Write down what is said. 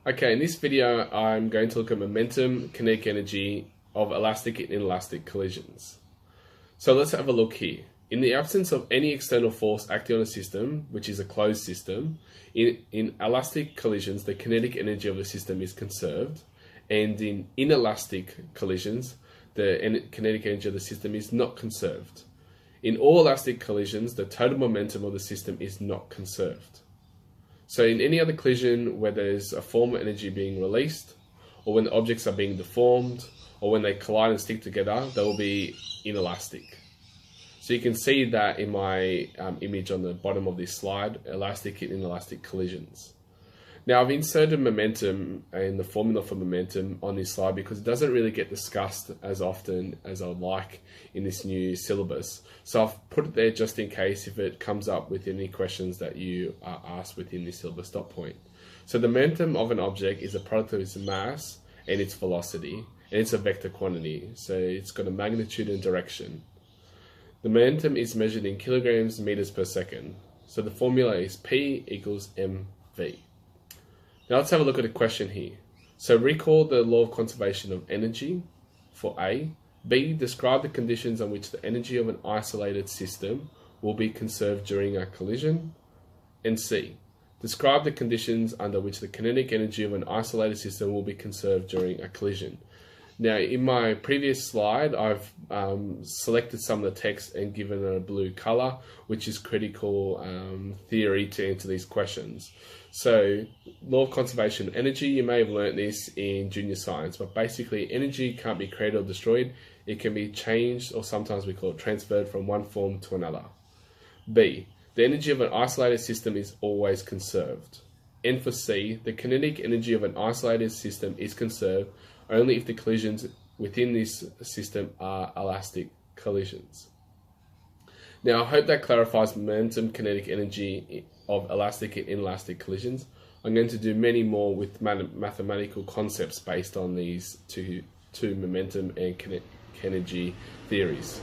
Okay, in this video, I'm going to look at momentum, kinetic energy of elastic and inelastic collisions. So let's have a look here. In the absence of any external force acting on a system, which is a closed system, in elastic collisions, the kinetic energy of the system is conserved, and in inelastic collisions, the kinetic energy of the system is not conserved. In all elastic collisions, the total momentum of the system is not conserved. So in any other collision where there's a form of energy being released, or when the objects are being deformed, or when they collide and stick together, they will be inelastic. So you can see that in my image on the bottom of this slide, elastic and inelastic collisions. Now I've inserted momentum and the formula for momentum on this slide because it doesn't really get discussed as often as I would like in this new syllabus. So I've put it there just in case if it comes up with any questions that you are asked within this syllabus dot point. So the momentum of an object is a product of its mass and its velocity, and it's a vector quantity. So it's got a magnitude and direction. The momentum is measured in kilograms meters per second. So the formula is P equals mv. Now let's have a look at a question here. So recall the law of conservation of energy for A. B. Describe the conditions on which the energy of an isolated system will be conserved during a collision. And C. Describe the conditions under which the kinetic energy of an isolated system will be conserved during a collision. Now in my previous slide, I've selected some of the text and given it a blue color, which is critical theory to answer these questions. So law of conservation of energy, you may have learnt this in junior science, but basically energy can't be created or destroyed. It can be changed, or sometimes we call it transferred from one form to another. B, the energy of an isolated system is always conserved. And for C, the kinetic energy of an isolated system is conserved only if the collisions within this system are elastic collisions. Now I hope that clarifies momentum, kinetic energy of elastic and inelastic collisions. I'm going to do many more with mathematical concepts based on these two momentum and kinetic energy theories.